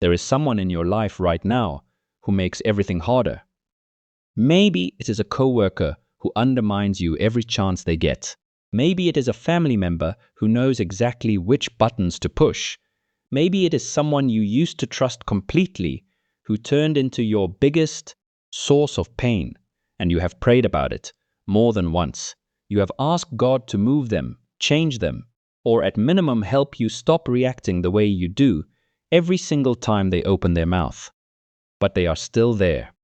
There is someone in your life right now who makes everything harder. Maybe it is a coworker who undermines you every chance they get. Maybe it is a family member who knows exactly which buttons to push. Maybe it is someone you used to trust completely who turned into your biggest source of pain, and you have prayed about it more than once. You have asked God to move them, change them, or at minimum help you stop reacting the way you do every single time they open their mouth. But they are still there,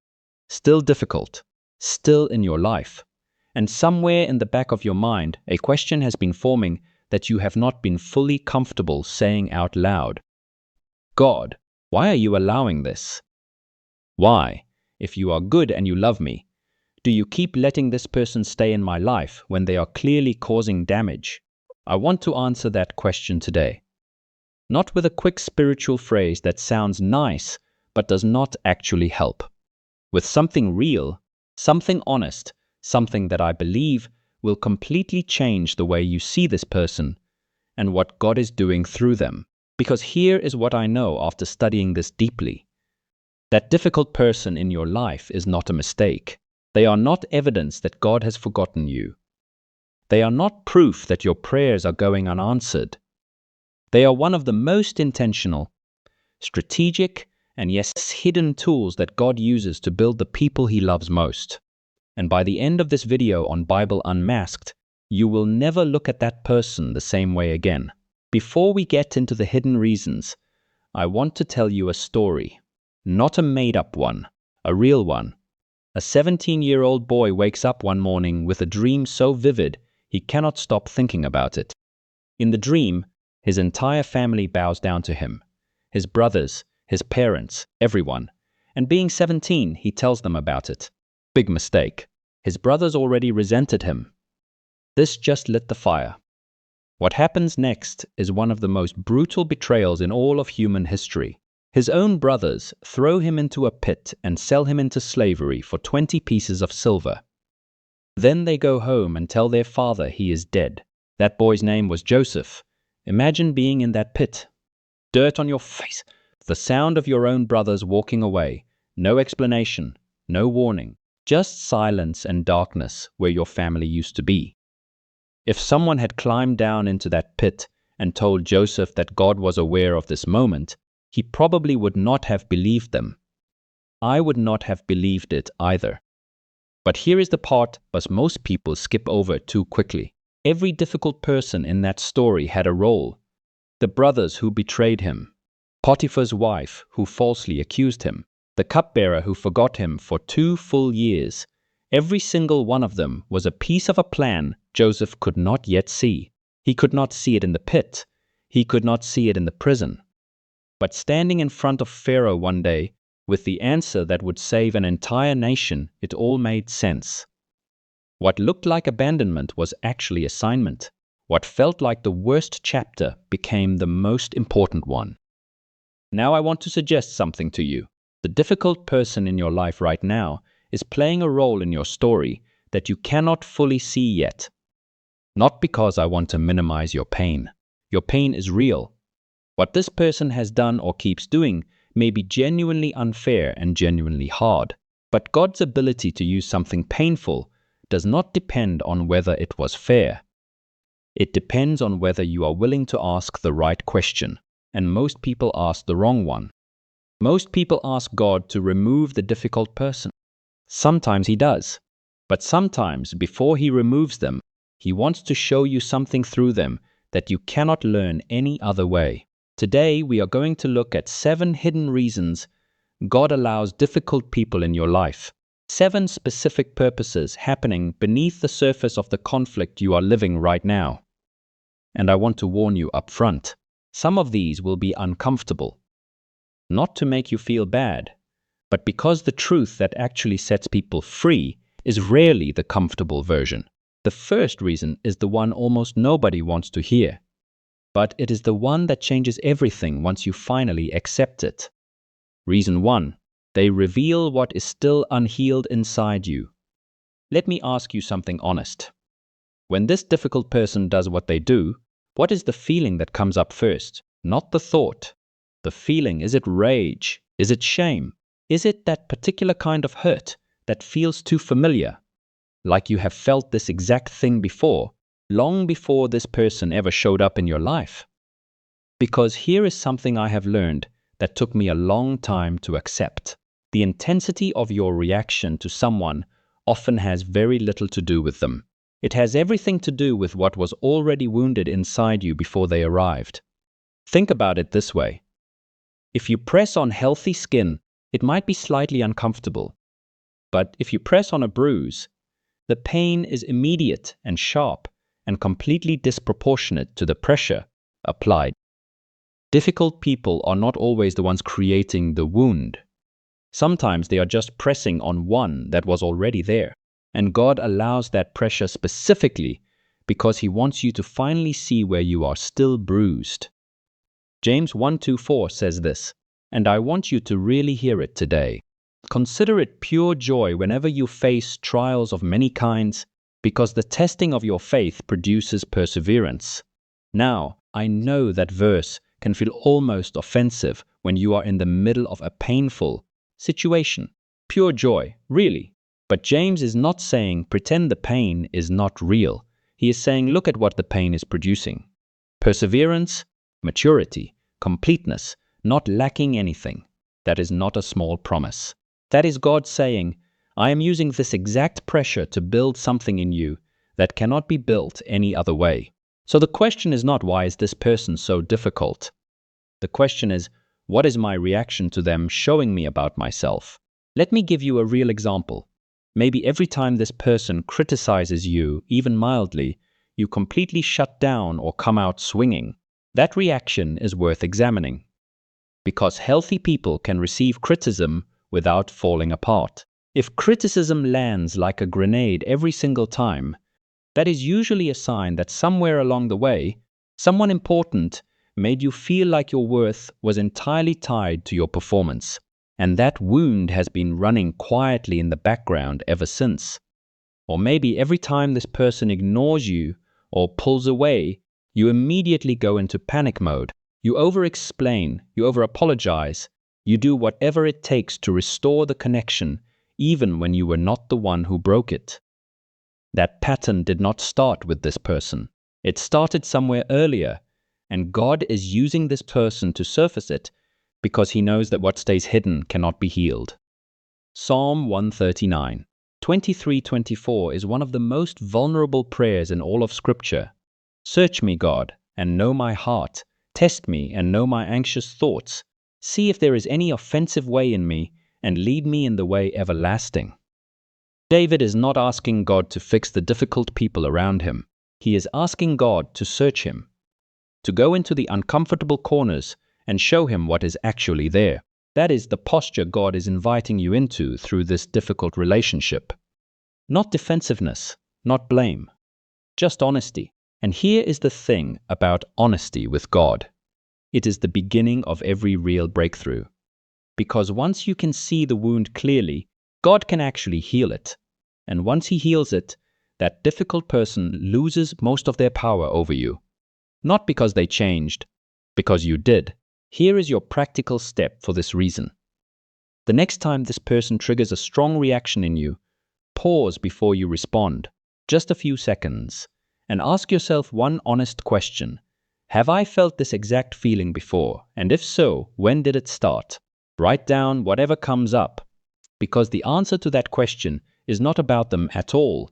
still difficult, still in your life. And somewhere in the back of your mind, a question has been forming that you have not been fully comfortable saying out loud. God, why are you allowing this? Why, if you are good and you love me, do you keep letting this person stay in my life when they are clearly causing damage? I want to answer that question today. Not with a quick spiritual phrase that sounds nice but does not actually help. With something real, something honest, something that I believe will completely change the way you see this person and what God is doing through them. Because here is what I know after studying this deeply. That difficult person in your life is not a mistake. They are not evidence that God has forgotten you. They are not proof that your prayers are going unanswered. They are one of the most intentional, strategic, and yes, hidden tools that God uses to build the people He loves most. And by the end of this video on Bible Unmasked, you will never look at that person the same way again. Before we get into the hidden reasons, I want to tell you a story. Not a made-up one, a real one. A 17-year-old boy wakes up one morning with a dream so vivid he cannot stop thinking about it. In the dream, his entire family bows down to him. His brothers, his parents, everyone. And being 17, he tells them about it. Big mistake. His brothers already resented him. This just lit the fire. What happens next is one of the most brutal betrayals in all of human history. His own brothers throw him into a pit and sell him into slavery for 20 pieces of silver. Then they go home and tell their father he is dead. That boy's name was Joseph. Imagine being in that pit. Dirt on your face. The sound of your own brothers walking away. No explanation, no warning. Just silence and darkness where your family used to be. If someone had climbed down into that pit and told Joseph that God was aware of this moment, he probably would not have believed them. I would not have believed it either. But here is the part most people skip over too quickly. Every difficult person in that story had a role. The brothers who betrayed him, Potiphar's wife who falsely accused him, the cupbearer who forgot him for 2 full years. Every single one of them was a piece of a plan Joseph could not yet see. He could not see it in the pit. He could not see it in the prison. But standing in front of Pharaoh one day, with the answer that would save an entire nation, it all made sense. What looked like abandonment was actually assignment. What felt like the worst chapter became the most important one. Now I want to suggest something to you. The difficult person in your life right now is playing a role in your story that you cannot fully see yet. Not because I want to minimize your pain. Your pain is real. What this person has done or keeps doing may be genuinely unfair and genuinely hard. But God's ability to use something painful does not depend on whether it was fair. It depends on whether you are willing to ask the right question. And most people ask the wrong one. Most people ask God to remove the difficult person. Sometimes He does. But sometimes, before He removes them, He wants to show you something through them that you cannot learn any other way. Today, we are going to look at 7 hidden reasons God allows difficult people in your life. 7 specific purposes happening beneath the surface of the conflict you are living right now. And I want to warn you up front. Some of these will be uncomfortable. Not to make you feel bad, but because the truth that actually sets people free is rarely the comfortable version. The first reason is the one almost nobody wants to hear. But it is the one that changes everything once you finally accept it. Reason 1. They reveal what is still unhealed inside you. Let me ask you something honest. When this difficult person does what they do, what is the feeling that comes up first? Not the thought. the feeling? Is it rage? Is it shame? Is it that particular kind of hurt that feels too familiar? Like you have felt this exact thing before, long before this person ever showed up in your life? Because here is something I have learned that took me a long time to accept. The intensity of your reaction to someone often has very little to do with them. It has everything to do with what was already wounded inside you before they arrived. Think about it this way. If you press on healthy skin, it might be slightly uncomfortable. But if you press on a bruise, the pain is immediate and sharp and completely disproportionate to the pressure applied. Difficult people are not always the ones creating the wound. Sometimes they are just pressing on one that was already there. And God allows that pressure specifically because He wants you to finally see where you are still bruised. James 1:24 says this, and I want you to really hear it today. Consider it pure joy whenever you face trials of many kinds, because the testing of your faith produces perseverance. Now, I know that verse can feel almost offensive when you are in the middle of a painful situation. Pure joy, really. But James is not saying pretend the pain is not real. He is saying look at what the pain is producing. Perseverance, maturity, completeness, not lacking anything. That is not a small promise. That is God saying, I am using this exact pressure to build something in you that cannot be built any other way. So the question is not why is this person so difficult? The question is, what is my reaction to them showing me about myself? Let me give you a real example. Maybe every time this person criticizes you, even mildly, you completely shut down or come out swinging. That reaction is worth examining. Because healthy people can receive criticism without falling apart. If criticism lands like a grenade every single time, that is usually a sign that somewhere along the way, someone important made you feel like your worth was entirely tied to your performance. And that wound has been running quietly in the background ever since. Or maybe every time this person ignores you or pulls away, you immediately go into panic mode. You over-explain, you over-apologize, you do whatever it takes to restore the connection, even when you were not the one who broke it. That pattern did not start with this person. It started somewhere earlier, and God is using this person to surface it because He knows that what stays hidden cannot be healed. Psalm 139, 23-24 is one of the most vulnerable prayers in all of Scripture. Search me, God, and know my heart. Test me and know my anxious thoughts. See if there is any offensive way in me, and lead me in the way everlasting. David is not asking God to fix the difficult people around him. He is asking God to search him, to go into the uncomfortable corners and show him what is actually there. That is the posture God is inviting you into through this difficult relationship. Not defensiveness, not blame, just honesty. And here is the thing about honesty with God. It is the beginning of every real breakthrough. Because once you can see the wound clearly, God can actually heal it. And once He heals it, that difficult person loses most of their power over you. Not because they changed, because you did. Here is your practical step for this reason. The next time this person triggers a strong reaction in you, pause before you respond, just a few seconds, and ask yourself one honest question. Have I felt this exact feeling before? And if so, when did it start? Write down whatever comes up, because the answer to that question is not about them at all.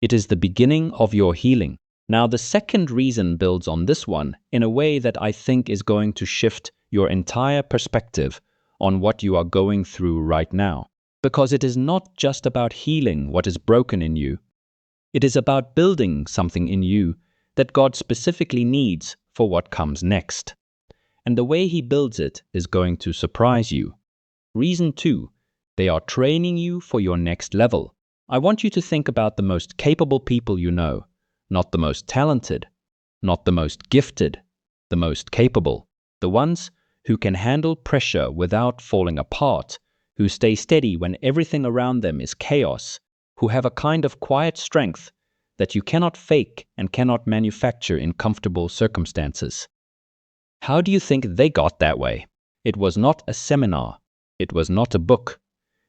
It is the beginning of your healing. Now, the second reason builds on this one in a way that I think is going to shift your entire perspective on what you are going through right now. Because it is not just about healing what is broken in you. It is about building something in you that God specifically needs for what comes next. And the way He builds it is going to surprise you. Reason 2, they are training you for your next level. I want you to think about the most capable people you know, not the most talented, not the most gifted, the most capable. The ones who can handle pressure without falling apart, who stay steady when everything around them is chaos, who have a kind of quiet strength that you cannot fake and cannot manufacture in comfortable circumstances. How do you think they got that way? It was not a seminar. It was not a book.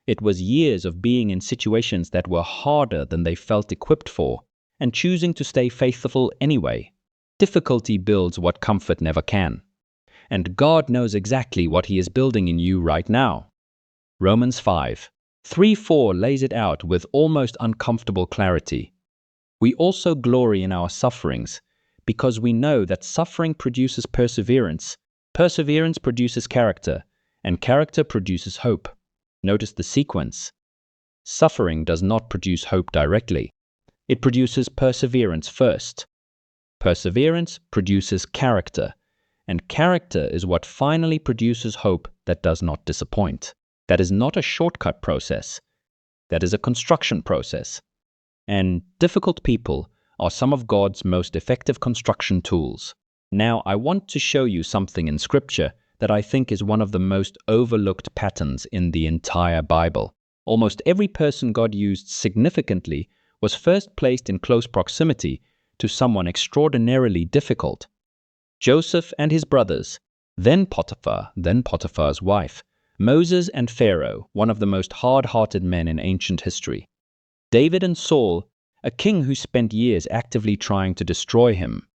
It was years of being in situations that were harder than they felt equipped for, and choosing to stay faithful anyway. Difficulty builds what comfort never can. And God knows exactly what He is building in you right now. Romans 5:3-4 lays it out with almost uncomfortable clarity. We also glory in our sufferings, because we know that suffering produces perseverance, perseverance produces character, and character produces hope. Notice the sequence. Suffering does not produce hope directly. It produces perseverance first. Perseverance produces character, and character is what finally produces hope that does not disappoint. That is not a shortcut process. That is a construction process. And difficult people are some of God's most effective construction tools. Now, I want to show you something in Scripture that I think is one of the most overlooked patterns in the entire Bible. Almost every person God used significantly was first placed in close proximity to someone extraordinarily difficult. Joseph and his brothers, then Potiphar, then Potiphar's wife, Moses and Pharaoh, one of the most hard-hearted men in ancient history. David and Saul, a king who spent years actively trying to destroy him.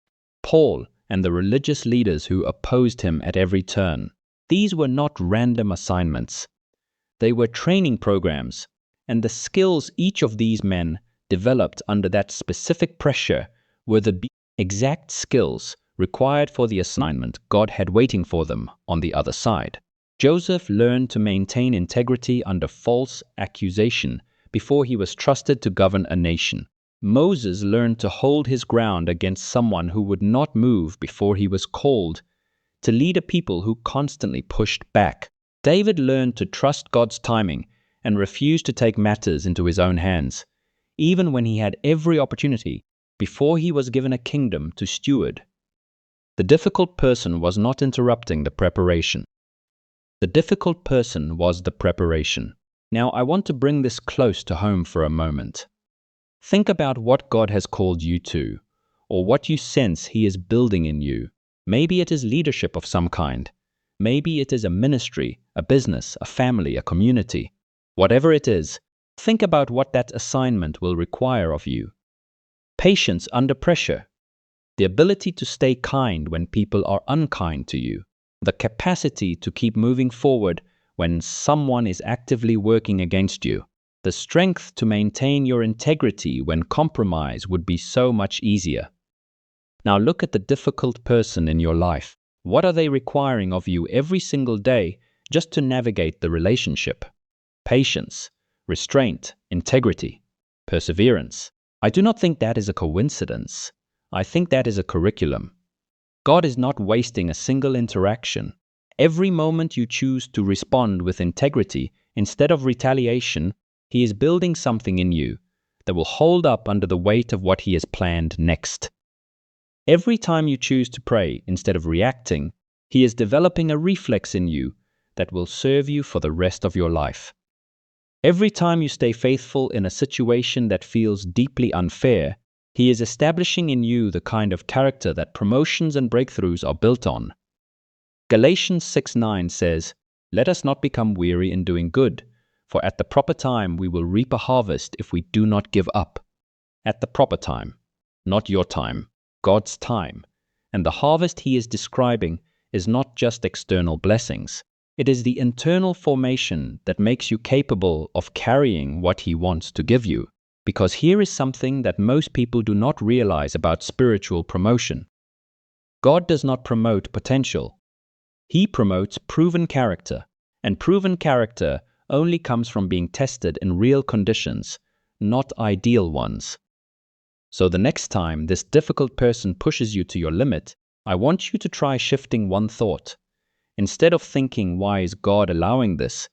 Paul and the religious leaders who opposed him at every turn. These were not random assignments. They were training programs, and the skills each of these men developed under that specific pressure were the exact skills required for the assignment God had waiting for them on the other side. Joseph learned to maintain integrity under false accusation before he was trusted to govern a nation. Moses learned to hold his ground against someone who would not move before he was called to lead a people who constantly pushed back. David learned to trust God's timing and refused to take matters into his own hands, even when he had every opportunity before he was given a kingdom to steward. The difficult person was not interrupting the preparation. The difficult person was the preparation. Now, I want to bring this close to home for a moment. Think about what God has called you to, or what you sense He is building in you. Maybe it is leadership of some kind. Maybe it is a ministry, a business, a family, a community. Whatever it is, think about what that assignment will require of you. Patience under pressure. The ability to stay kind when people are unkind to you. The capacity to keep moving forward when someone is actively working against you. The strength to maintain your integrity when compromise would be so much easier. Now look at the difficult person in your life. What are they requiring of you every single day just to navigate the relationship? Patience, restraint, integrity, perseverance. I do not think that is a coincidence. I think that is a curriculum. God is not wasting a single interaction. Every moment you choose to respond with integrity instead of retaliation, He is building something in you that will hold up under the weight of what He has planned next. Every time you choose to pray instead of reacting, He is developing a reflex in you that will serve you for the rest of your life. Every time you stay faithful in a situation that feels deeply unfair, He is establishing in you the kind of character that promotions and breakthroughs are built on. Galatians 6:9 says, "Let us not become weary in doing good, for at the proper time we will reap a harvest if we do not give up." At the proper time, not your time, God's time. And the harvest He is describing is not just external blessings. It is the internal formation that makes you capable of carrying what He wants to give you. Because here is something that most people do not realize about spiritual promotion. God does not promote potential. He promotes proven character, and proven character only comes from being tested in real conditions, not ideal ones. So the next time this difficult person pushes you to your limit, I want you to try shifting one thought. Instead of thinking, why is God allowing this?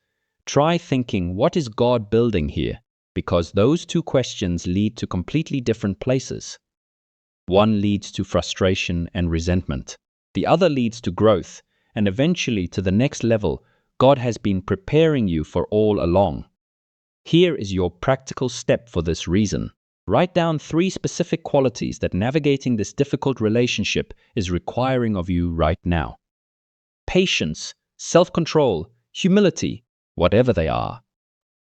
Try thinking, what is God building here? Because those two questions lead to completely different places. One leads to frustration and resentment. The other leads to growth, and eventually to the next level God has been preparing you for all along. Here is your practical step for this reason. Write down 3 specific qualities that navigating this difficult relationship is requiring of you right now. Patience self-control, humility, whatever they are.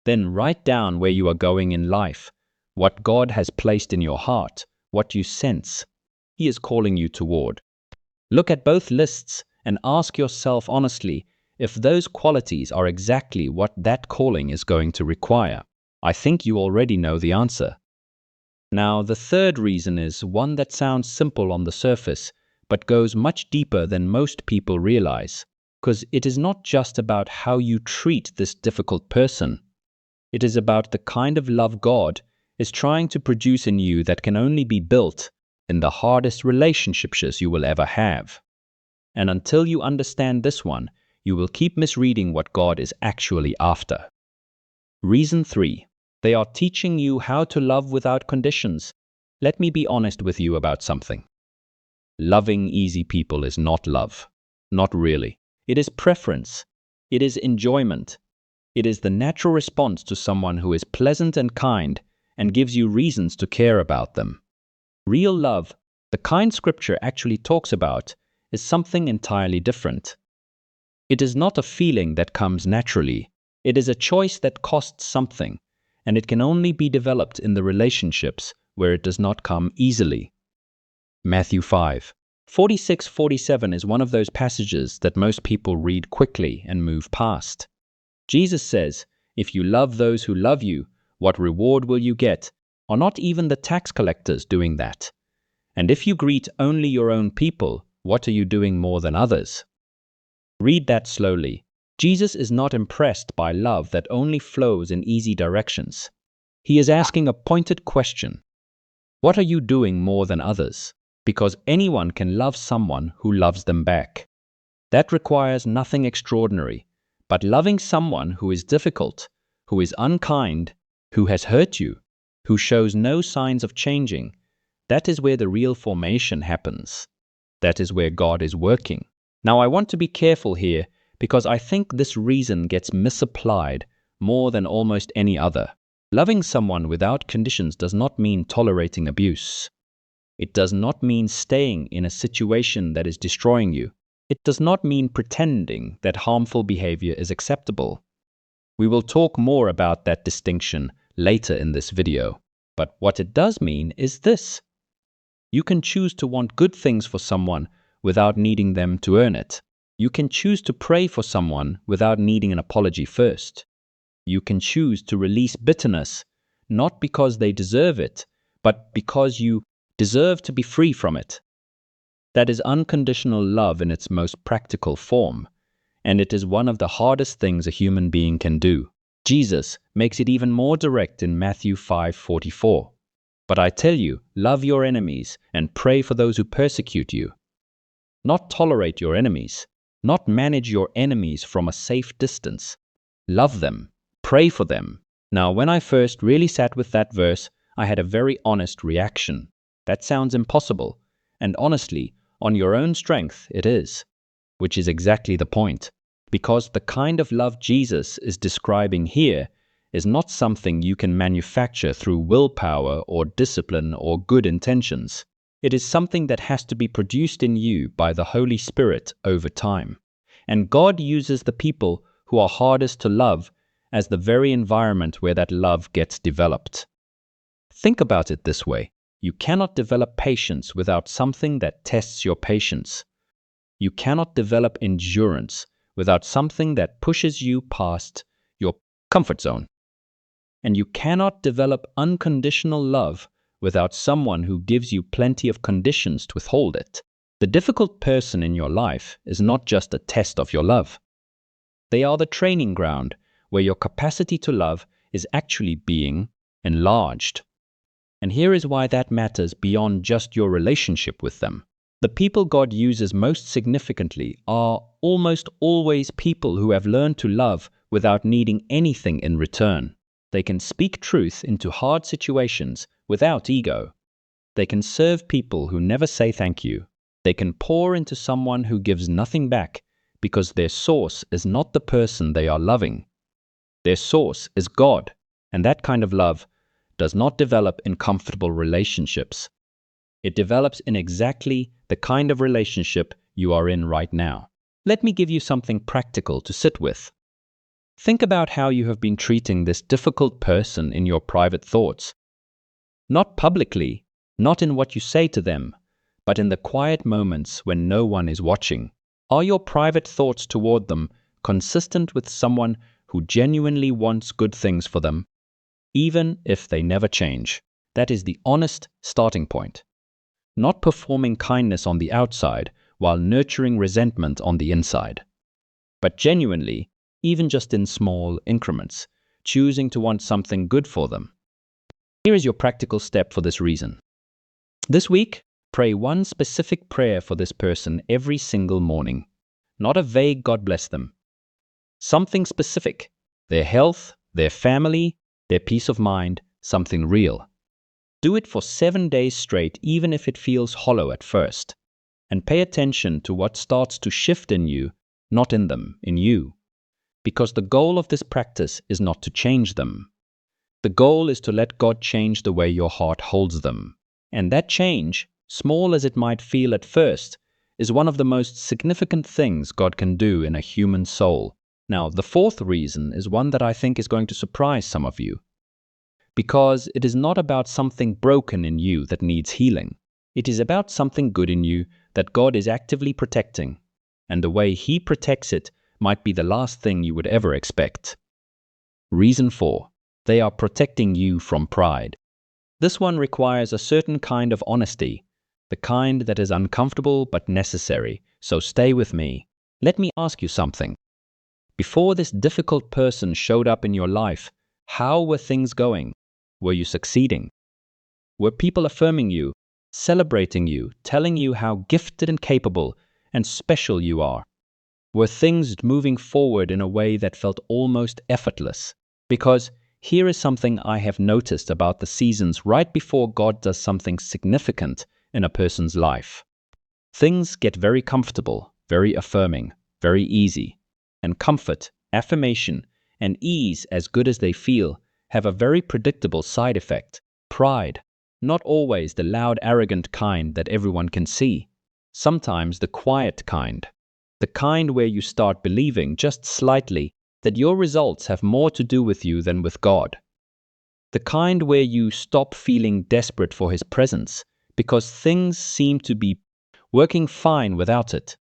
Then write down where you are going in life, what God has placed in your heart, what you sense He is calling you toward. Look at both lists and ask yourself honestly if those qualities are exactly what that calling is going to require. I think you already know the answer. Now, the third reason is one that sounds simple on the surface, but goes much deeper than most people realize, because it is not just about how you treat this difficult person. It is about the kind of love God is trying to produce in you that can only be built in the hardest relationships you will ever have. And until you understand this one, you will keep misreading what God is actually after. Reason 3. They are teaching you how to love without conditions. Let me be honest with you about something. Loving easy people is not love. Not really. It is preference. It is enjoyment. It is the natural response to someone who is pleasant and kind and gives you reasons to care about them. Real love, the kind Scripture actually talks about, is something entirely different. It is not a feeling that comes naturally. It is a choice that costs something, and it can only be developed in the relationships where it does not come easily. Matthew 5:46-47 is one of those passages that most people read quickly and move past. Jesus says, "If you love those who love you, what reward will you get? Are not even the tax collectors doing that? And if you greet only your own people, what are you doing more than others?" Read that slowly. Jesus is not impressed by love that only flows in easy directions. He is asking a pointed question. What are you doing more than others? Because anyone can love someone who loves them back. That requires nothing extraordinary, but loving someone who is difficult, who is unkind, who has hurt you, who shows no signs of changing. That is where the real formation happens. That is where God is working. Now, I want to be careful here because I think this reason gets misapplied more than almost any other. Loving someone without conditions does not mean tolerating abuse. It does not mean staying in a situation that is destroying you. It does not mean pretending that harmful behavior is acceptable. We will talk more about that distinction later in this video. But what it does mean is this. You can choose to want good things for someone without needing them to earn it. You can choose to pray for someone without needing an apology first. You can choose to release bitterness, not because they deserve it, but because you deserve to be free from it. That is unconditional love in its most practical form, and it is one of the hardest things a human being can do. Jesus makes it even more direct in Matthew 5:44. "But I tell you, love your enemies and pray for those who persecute you." Not tolerate your enemies, not manage your enemies from a safe distance. Love them, pray for them. Now, when I first really sat with that verse, I had a very honest reaction. That sounds impossible, and honestly, on your own strength, it is. Which is exactly the point, because the kind of love Jesus is describing here is not something you can manufacture through willpower or discipline or good intentions. It is something that has to be produced in you by the Holy Spirit over time. And God uses the people who are hardest to love as the very environment where that love gets developed. Think about it this way. You cannot develop patience without something that tests your patience. You cannot develop endurance without something that pushes you past your comfort zone. And you cannot develop unconditional love without someone who gives you plenty of conditions to withhold it. The difficult person in your life is not just a test of your love. They are the training ground where your capacity to love is actually being enlarged. And here is why that matters beyond just your relationship with them. The people God uses most significantly are almost always people who have learned to love without needing anything in return. They can speak truth into hard situations without ego. They can serve people who never say thank you. They can pour into someone who gives nothing back because their source is not the person they are loving. Their source is God, and that kind of love does not develop in comfortable relationships. It develops in exactly the kind of relationship you are in right now. Let me give you something practical to sit with. Think about how you have been treating this difficult person in your private thoughts. Not publicly, not in what you say to them, but in the quiet moments when no one is watching. Are your private thoughts toward them consistent with someone who genuinely wants good things for them, even if they never change? That is the honest starting point. Not performing kindness on the outside while nurturing resentment on the inside, but genuinely, even just in small increments, choosing to want something good for them. Here is your practical step for this reason. This week, pray one specific prayer for this person every single morning. Not a vague God bless them. Something specific. Their health, their family, their peace of mind, something real. Do it for 7 days straight, even if it feels hollow at first. And pay attention to what starts to shift in you, not in them, in you. Because the goal of this practice is not to change them. The goal is to let God change the way your heart holds them. And that change, small as it might feel at first, is one of the most significant things God can do in a human soul. Now, the fourth reason is one that I think is going to surprise some of you. Because it is not about something broken in you that needs healing. It is about something good in you that God is actively protecting. And the way He protects it might be the last thing you would ever expect. Reason 4. They are protecting you from pride. This one requires a certain kind of honesty, the kind that is uncomfortable but necessary, so stay with me. Let me ask you something. Before this difficult person showed up in your life, how were things going? Were you succeeding? Were people affirming you, celebrating you, telling you how gifted and capable and special you are? Were things moving forward in a way that felt almost effortless? Because here is something I have noticed about the seasons right before God does something significant in a person's life. Things get very comfortable, very affirming, very easy. And comfort, affirmation, and ease, as good as they feel, have a very predictable side effect: pride. Not always the loud, arrogant kind that everyone can see. Sometimes the quiet kind. The kind where you start believing, just slightly, that your results have more to do with you than with God. The kind where you stop feeling desperate for His presence because things seem to be working fine without it.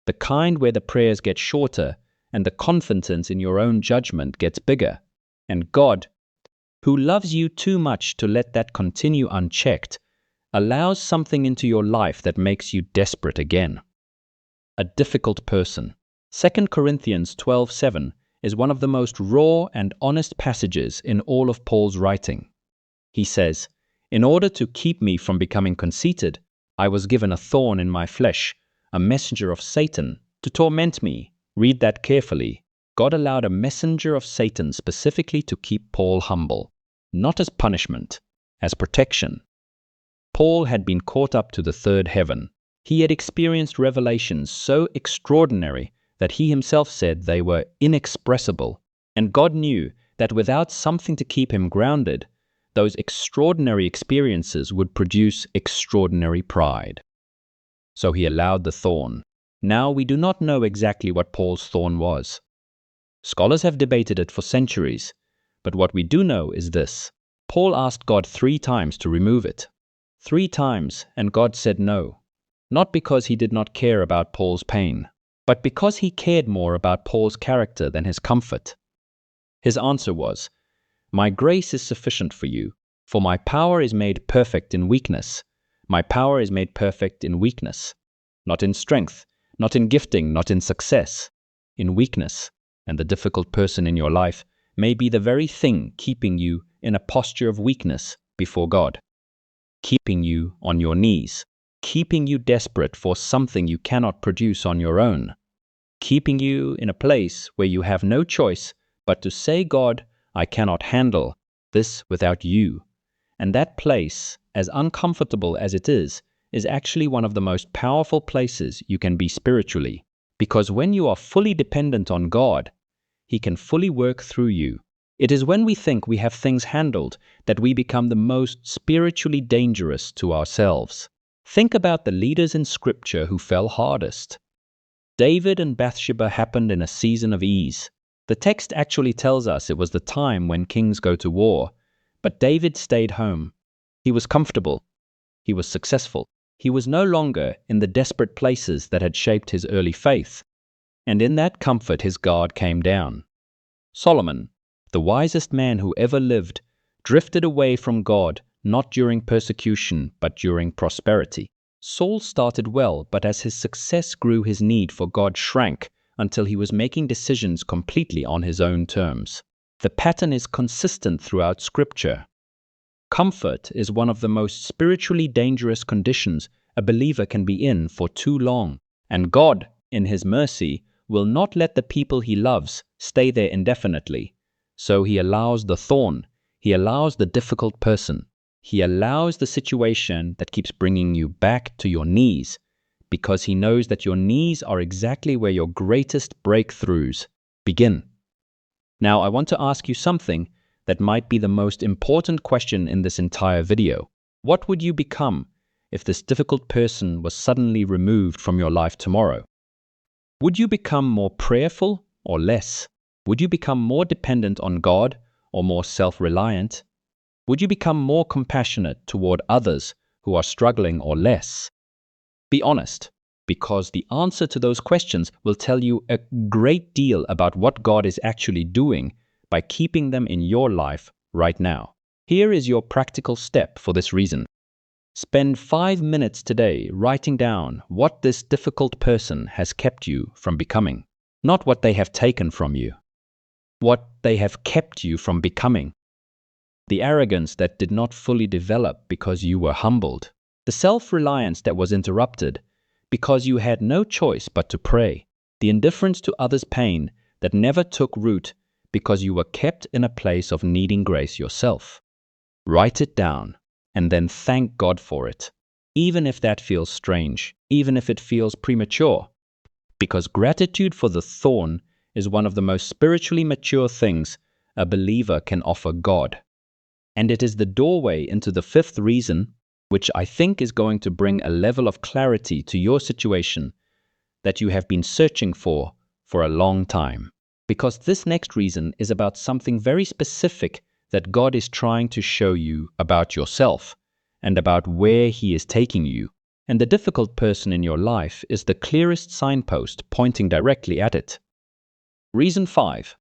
The kind where the prayers get shorter and the confidence in your own judgment gets bigger. And God, who loves you too much to let that continue unchecked, allows something into your life that makes you desperate again. A difficult person. 2 Corinthians 12:7 is one of the most raw and honest passages in all of Paul's writing. He says, "In order to keep me from becoming conceited, I was given a thorn in my flesh, a messenger of Satan, to torment me." Read that carefully. God allowed a messenger of Satan specifically to keep Paul humble, not as punishment, as protection. Paul had been caught up to the third heaven. He had experienced revelations so extraordinary that he himself said they were inexpressible, and God knew that without something to keep him grounded, those extraordinary experiences would produce extraordinary pride. So He allowed the thorn. Now we do not know exactly what Paul's thorn was. Scholars have debated it for centuries, but what we do know is this. Paul asked God 3 times to remove it. 3 times, and God said no. Not because He did not care about Paul's pain, but because He cared more about Paul's character than his comfort. His answer was, "My grace is sufficient for you, for my power is made perfect in weakness. My power is made perfect in weakness." Not in strength, not in gifting, not in success, in weakness. And the difficult person in your life may be the very thing keeping you in a posture of weakness before God, keeping you on your knees, keeping you desperate for something you cannot produce on your own, keeping you in a place where you have no choice but to say, "God, I cannot handle this without you." And that place, as uncomfortable as it is actually one of the most powerful places you can be spiritually. Because when you are fully dependent on God, He can fully work through you. It is when we think we have things handled that we become the most spiritually dangerous to ourselves. Think about the leaders in Scripture who fell hardest. David and Bathsheba happened in a season of ease. The text actually tells us it was the time when kings go to war, but David stayed home. He was comfortable. He was successful. He was no longer in the desperate places that had shaped his early faith, and in that comfort his guard came down. Solomon, the wisest man who ever lived, drifted away from God not during persecution but during prosperity. Saul started well, but as his success grew, his need for God shrank until he was making decisions completely on his own terms. The pattern is consistent throughout Scripture. Comfort is one of the most spiritually dangerous conditions a believer can be in for too long, and God, in His mercy, will not let the people He loves stay there indefinitely. So He allows the thorn, He allows the difficult person, He allows the situation that keeps bringing you back to your knees, because He knows that your knees are exactly where your greatest breakthroughs begin. Now, I want to ask you something that might be the most important question in this entire video. What would you become if this difficult person was suddenly removed from your life tomorrow? Would you become more prayerful or less? Would you become more dependent on God or more self-reliant? Would you become more compassionate toward others who are struggling or less? Be honest, because the answer to those questions will tell you a great deal about what God is actually doing by keeping them in your life right now. Here is your practical step for this reason. Spend 5 minutes today writing down what this difficult person has kept you from becoming. Not what they have taken from you. What they have kept you from becoming. The arrogance that did not fully develop because you were humbled. The self-reliance that was interrupted because you had no choice but to pray. The indifference to others' pain that never took root because you were kept in a place of needing grace yourself. Write it down and then thank God for it, even if that feels strange, even if it feels premature, because gratitude for the thorn is one of the most spiritually mature things a believer can offer God. And it is the doorway into the fifth reason, which I think is going to bring a level of clarity to your situation that you have been searching for a long time. Because this next reason is about something very specific that God is trying to show you about yourself and about where He is taking you. And the difficult person in your life is the clearest signpost pointing directly at it. Reason 5.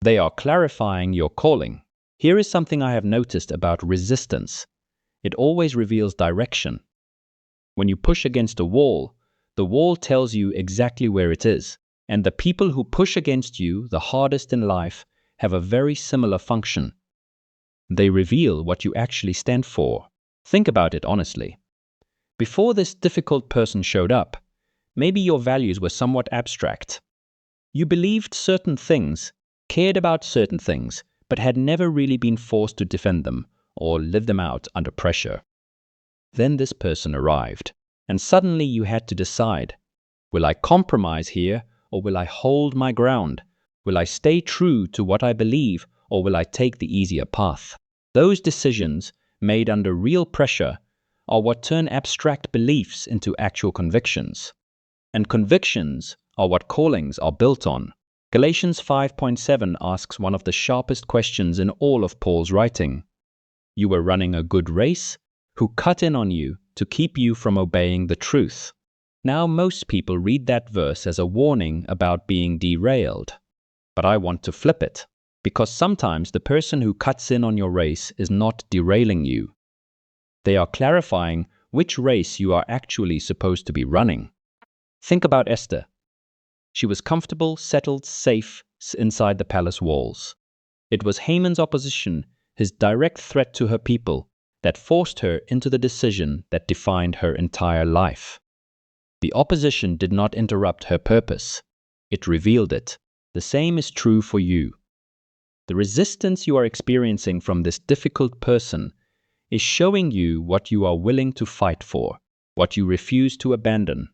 They are clarifying your calling. Here is something I have noticed about resistance. It always reveals direction. When you push against a wall, the wall tells you exactly where it is. And the people who push against you the hardest in life have a very similar function. They reveal what you actually stand for. Think about it honestly. Before this difficult person showed up, maybe your values were somewhat abstract. You believed certain things, cared about certain things, but had never really been forced to defend them or live them out under pressure. Then this person arrived, and suddenly you had to decide, will I compromise here? Or will I hold my ground? Will I stay true to what I believe, or will I take the easier path? Those decisions, made under real pressure, are what turn abstract beliefs into actual convictions. And convictions are what callings are built on. Galatians 5:7 asks one of the sharpest questions in all of Paul's writing. You were running a good race? Who cut in on you to keep you from obeying the truth? Now, most people read that verse as a warning about being derailed. But I want to flip it, because sometimes the person who cuts in on your race is not derailing you. They are clarifying which race you are actually supposed to be running. Think about Esther. She was comfortable, settled, safe inside the palace walls. It was Haman's opposition, his direct threat to her people, that forced her into the decision that defined her entire life. The opposition did not interrupt her purpose. It revealed it. The same is true for you. The resistance you are experiencing from this difficult person is showing you what you are willing to fight for, what you refuse to abandon,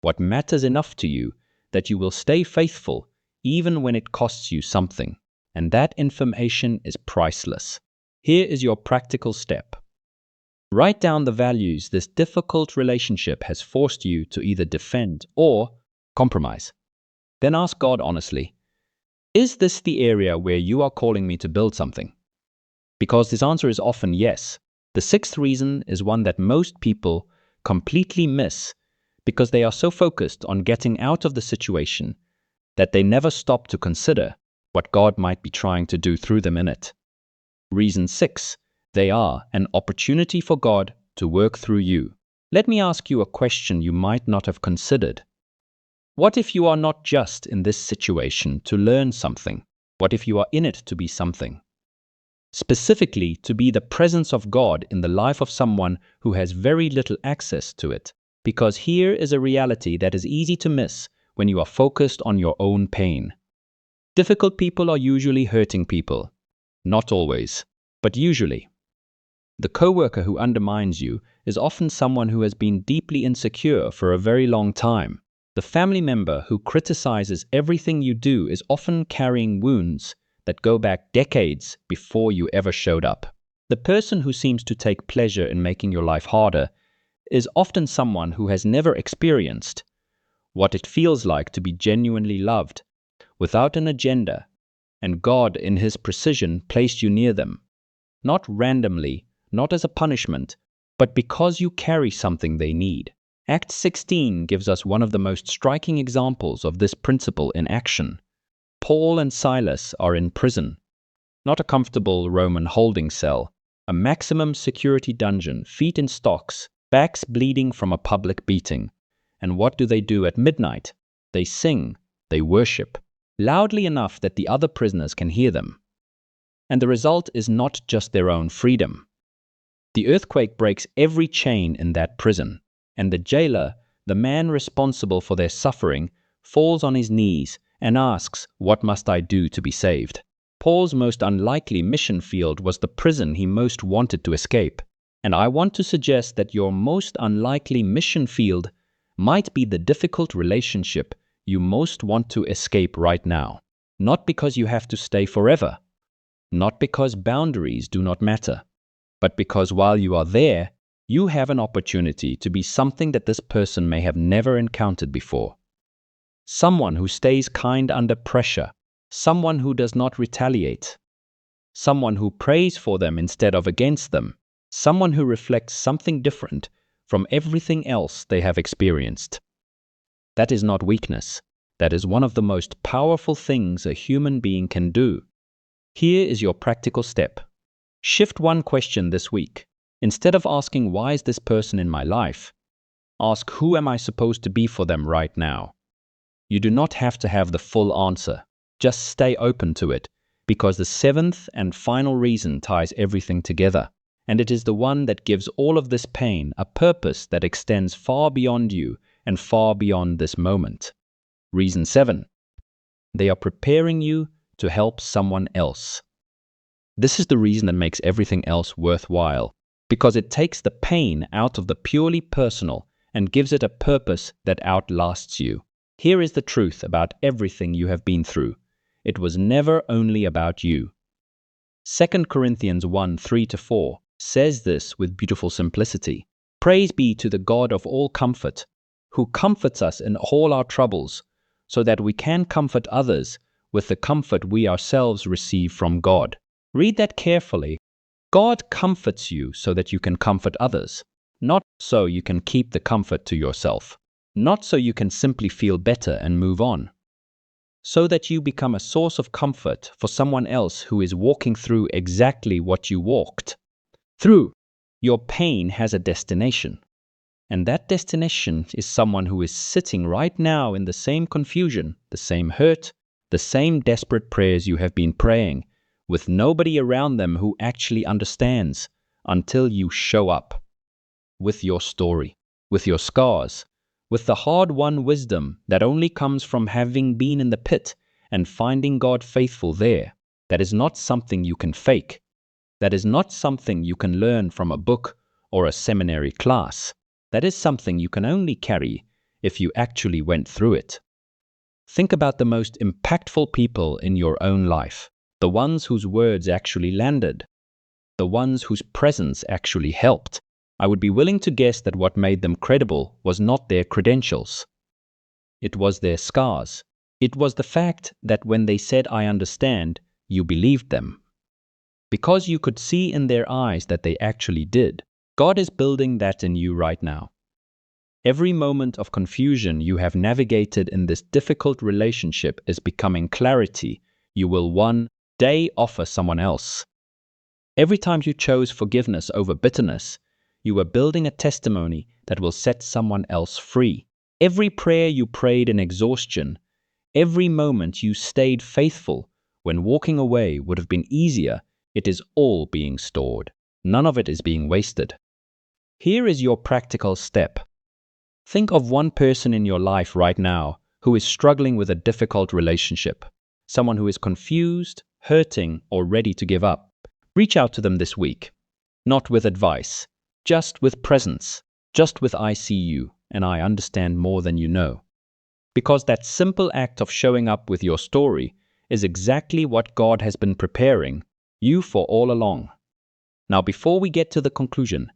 what matters enough to you that you will stay faithful even when it costs you something. And that information is priceless. Here is your practical step. Write down the values this difficult relationship has forced you to either defend or compromise. Then ask God honestly, is this the area where you are calling me to build something? Because this answer is often yes. The sixth reason is one that most people completely miss because they are so focused on getting out of the situation that they never stop to consider what God might be trying to do through them in it. Reason 6, they are an opportunity for God to work through you. Let me ask you a question you might not have considered. What if you are not just in this situation to learn something? What if you are in it to be something? Specifically, to be the presence of God in the life of someone who has very little access to it. Because here is a reality that is easy to miss when you are focused on your own pain. Difficult people are usually hurting people. Not always, but usually. The coworker who undermines you is often someone who has been deeply insecure for a very long time. The family member who criticizes everything you do is often carrying wounds that go back decades before you ever showed up. The person who seems to take pleasure in making your life harder is often someone who has never experienced what it feels like to be genuinely loved, without an agenda, and God in His precision placed you near them. Not randomly, not as a punishment, but because you carry something they need. Acts 16 gives us one of the most striking examples of this principle in action. Paul and Silas are in prison. Not a comfortable Roman holding cell, a maximum security dungeon, feet in stocks, backs bleeding from a public beating. And what do they do at midnight? They sing, they worship, loudly enough that the other prisoners can hear them. And the result is not just their own freedom. The earthquake breaks every chain in that prison, and the jailer, the man responsible for their suffering, falls on his knees and asks, "What must I do to be saved?" Paul's most unlikely mission field was the prison he most wanted to escape. And I want to suggest that your most unlikely mission field might be the difficult relationship you most want to escape right now. Not because you have to stay forever, not because boundaries do not matter, but because while you are there, you have an opportunity to be something that this person may have never encountered before. Someone who stays kind under pressure, someone who does not retaliate, someone who prays for them instead of against them, someone who reflects something different from everything else they have experienced. That is not weakness. That is one of the most powerful things a human being can do. Here is your practical step. Shift one question this week. Instead of asking, "Why is this person in my life?" ask, "Who am I supposed to be for them right now?" You do not have to have the full answer. Just stay open to it, because the seventh and final reason ties everything together, and it is the one that gives all of this pain a purpose that extends far beyond you and far beyond this moment. Reason 7. They are preparing you to help someone else. This is the reason that makes everything else worthwhile, because it takes the pain out of the purely personal and gives it a purpose that outlasts you. Here is the truth about everything you have been through. It was never only about you. 2 Corinthians 1:3-4 says this with beautiful simplicity. Praise be to the God of all comfort, who comforts us in all our troubles, so that we can comfort others with the comfort we ourselves receive from God. Read that carefully. God comforts you so that you can comfort others, not so you can keep the comfort to yourself, not so you can simply feel better and move on, so that you become a source of comfort for someone else who is walking through exactly what you walked through. Your pain has a destination, and that destination is someone who is sitting right now in the same confusion, the same hurt, the same desperate prayers you have been praying, with nobody around them who actually understands until you show up with your story, with your scars, with the hard-won wisdom that only comes from having been in the pit and finding God faithful there. That is not something you can fake. That is not something you can learn from a book or a seminary class. That is something you can only carry if you actually went through it. Think about the most impactful people in your own life, the ones whose words actually landed, the ones whose presence actually helped. I would be willing to guess that what made them credible was not their credentials. It was their scars. It was the fact that when they said, "I understand," you believed them. Because you could see in their eyes that they actually did. God is building that in you right now. Every moment of confusion you have navigated in this difficult relationship is becoming clarity you will one day offer someone else. Every time you chose forgiveness over bitterness, you were building a testimony that will set someone else free. Every prayer you prayed in exhaustion, every moment you stayed faithful when walking away would have been easier, it is all being stored. None of it is being wasted. Here is your practical step. Think of one person in your life right now who is struggling with a difficult relationship, someone who is confused, hurting, or ready to give up. Reach out to them this week, not with advice, just with presence, just with "I see you and I understand more than you know." Because that simple act of showing up with your story is exactly what God has been preparing you for all along. Now, before we get to the conclusion,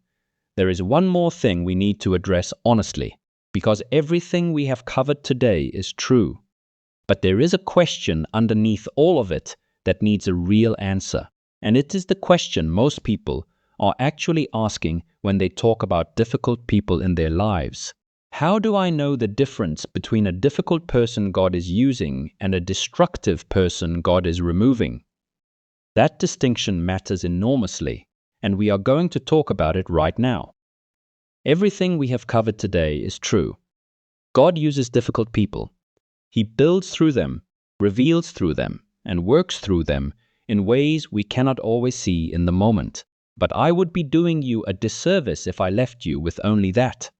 there is one more thing we need to address honestly, because everything we have covered today is true. But there is a question underneath all of it that needs a real answer. And it is the question most people are actually asking when they talk about difficult people in their lives. How do I know the difference between a difficult person God is using and a destructive person God is removing? That distinction matters enormously, and we are going to talk about it right now. Everything we have covered today is true. God uses difficult people. He builds through them, reveals through them, and works through them in ways we cannot always see in the moment. But I would be doing you a disservice if I left you with only that.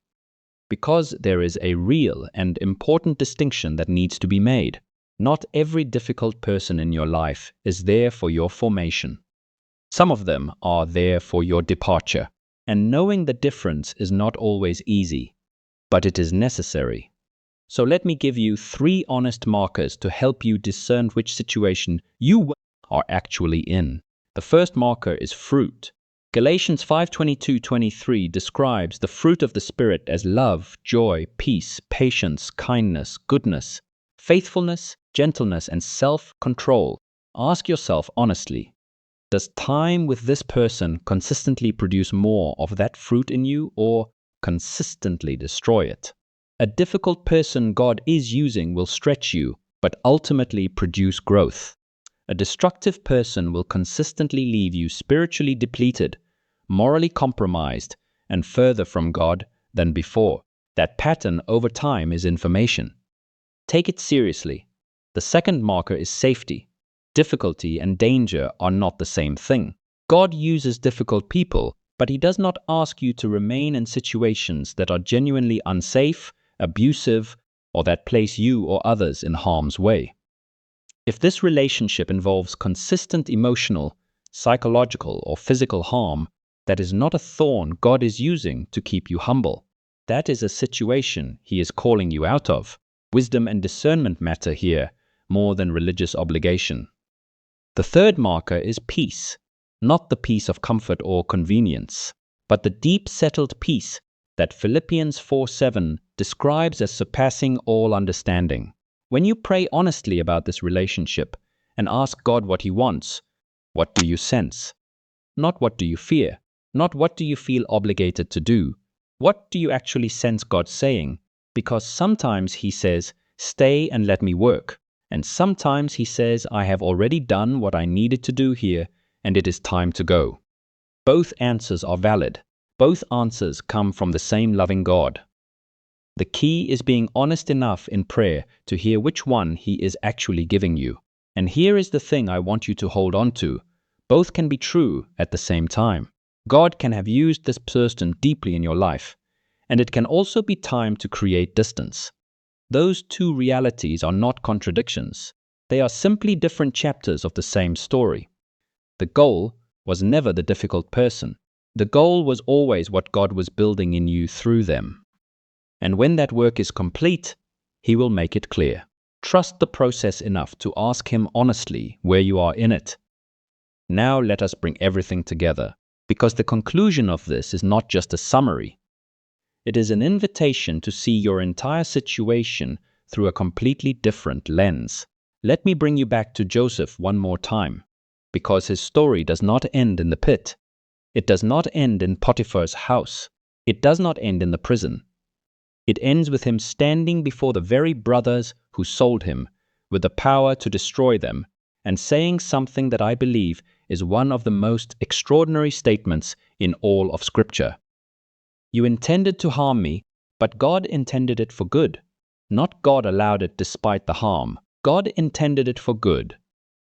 Because there is a real and important distinction that needs to be made. Not every difficult person in your life is there for your formation. Some of them are there for your departure. And knowing the difference is not always easy, but it is necessary. So let me give you 3 honest markers to help you discern which situation you are actually in. The first marker is fruit. Galatians 5:22-23 describes the fruit of the Spirit as love, joy, peace, patience, kindness, goodness, faithfulness, gentleness, and self-control. Ask yourself honestly, does time with this person consistently produce more of that fruit in you or consistently destroy it? A difficult person God is using will stretch you, but ultimately produce growth. A destructive person will consistently leave you spiritually depleted, morally compromised, and further from God than before. That pattern over time is information. Take it seriously. The second marker is safety. Difficulty and danger are not the same thing. God uses difficult people, but He does not ask you to remain in situations that are genuinely unsafe, abusive, or that place you or others in harm's way. If this relationship involves consistent emotional, psychological, or physical harm, that is not a thorn God is using to keep you humble. That is a situation He is calling you out of. Wisdom and discernment matter here more than religious obligation. The third marker is peace, not the peace of comfort or convenience, but the deep settled peace that Philippians 4:7 describes as surpassing all understanding. When you pray honestly about this relationship and ask God what He wants, what do you sense? Not what do you fear, not what do you feel obligated to do. What do you actually sense God saying? Because sometimes He says, "Stay and let me work." And sometimes He says, "I have already done what I needed to do here, and it is time to go." Both answers are valid. Both answers come from the same loving God. The key is being honest enough in prayer to hear which one He is actually giving you. And here is the thing I want you to hold on to. Both can be true at the same time. God can have used this person deeply in your life, and it can also be time to create distance. Those two realities are not contradictions. They are simply different chapters of the same story. The goal was never the difficult person. The goal was always what God was building in you through them. And when that work is complete, He will make it clear. Trust the process enough to ask Him honestly where you are in it. Now let us bring everything together, because the conclusion of this is not just a summary. It is an invitation to see your entire situation through a completely different lens. Let me bring you back to Joseph one more time, because his story does not end in the pit. It does not end in Potiphar's house. It does not end in the prison. It ends with him standing before the very brothers who sold him, with the power to destroy them, and saying something that I believe is one of the most extraordinary statements in all of Scripture. You intended to harm me, but God intended it for good. Not God allowed it despite the harm. God intended it for good.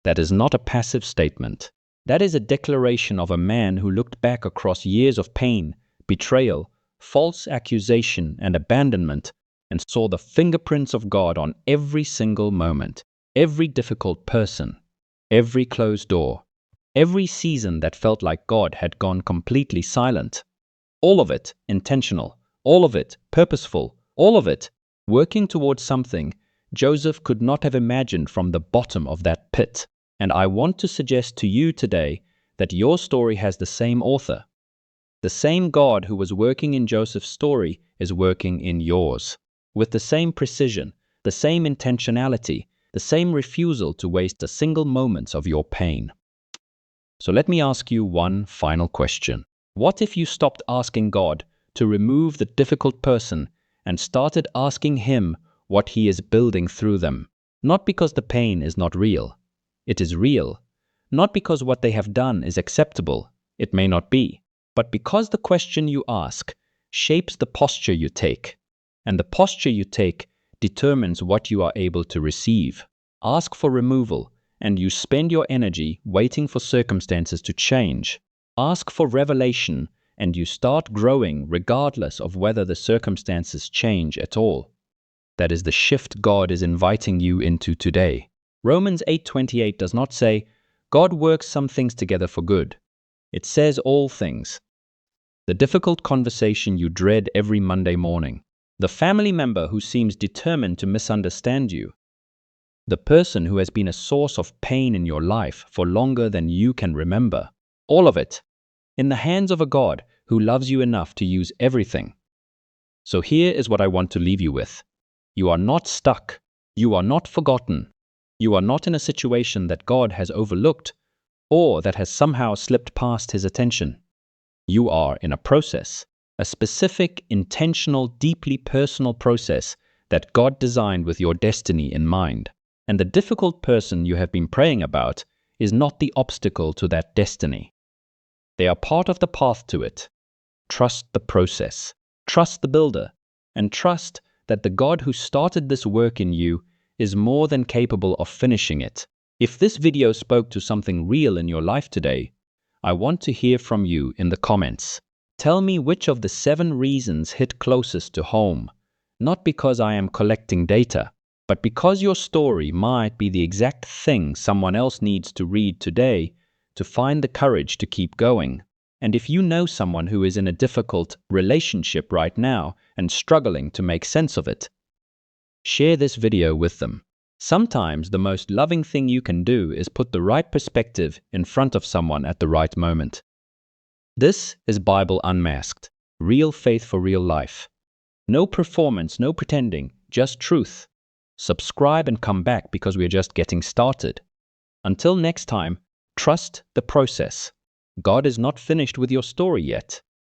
That is not a passive statement. That is a declaration of a man who looked back across years of pain, betrayal, false accusation, and abandonment, and saw the fingerprints of God on every single moment, every difficult person, every closed door, every season that felt like God had gone completely silent. All of it intentional, all of it purposeful, all of it working towards something Joseph could not have imagined from the bottom of that pit. And I want to suggest to you today that your story has the same author. The same God who was working in Joseph's story is working in yours, with the same precision, the same intentionality, the same refusal to waste a single moment of your pain. So let me ask you one final question. What if you stopped asking God to remove the difficult person and started asking Him what He is building through them? Not because the pain is not real. It is real. Not because what they have done is acceptable. It may not be. But because the question you ask shapes the posture you take, and the posture you take determines what you are able to receive. Ask for removal, and you spend your energy waiting for circumstances to change. Ask for revelation, and you start growing regardless of whether the circumstances change at all. That is the shift God is inviting you into today. Romans 8:28 does not say, God works some things together for good. It says all things. The difficult conversation you dread every Monday morning, the family member who seems determined to misunderstand you, the person who has been a source of pain in your life for longer than you can remember, all of it, in the hands of a God who loves you enough to use everything. So here is what I want to leave you with. You are not stuck. You are not forgotten. You are not in a situation that God has overlooked or that has somehow slipped past His attention. You are in a process, a specific, intentional, deeply personal process that God designed with your destiny in mind. And the difficult person you have been praying about is not the obstacle to that destiny. They are part of the path to it. Trust the process. Trust the builder. And trust that the God who started this work in you is more than capable of finishing it. If this video spoke to something real in your life today, I want to hear from you in the comments. Tell me which of the 7 reasons hit closest to home, not because I am collecting data, but because your story might be the exact thing someone else needs to read today to find the courage to keep going. And if you know someone who is in a difficult relationship right now and struggling to make sense of it, share this video with them. Sometimes the most loving thing you can do is put the right perspective in front of someone at the right moment. This is Bible Unmasked, real faith for real life. No performance, no pretending, just truth. Subscribe and come back because we're just getting started. Until next time, trust the process. God is not finished with your story yet.